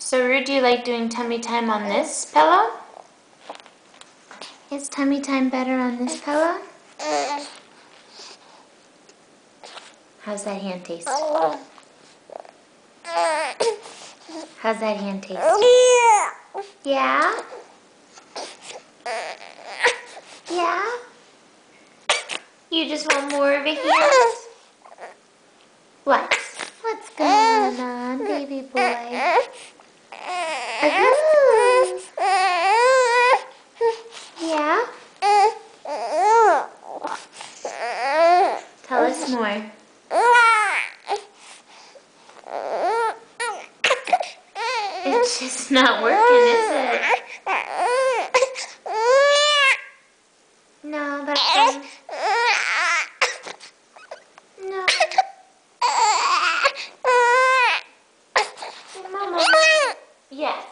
So Rue, do you like doing tummy time on this pillow? Is tummy time better on this pillow? How's that hand taste? How's that hand taste? Yeah? Yeah? You just want more of a hand? What? What's going on, baby boy? Yeah? Tell us more. It's just not working, is it? No, that's fine. No. Mama. Yes.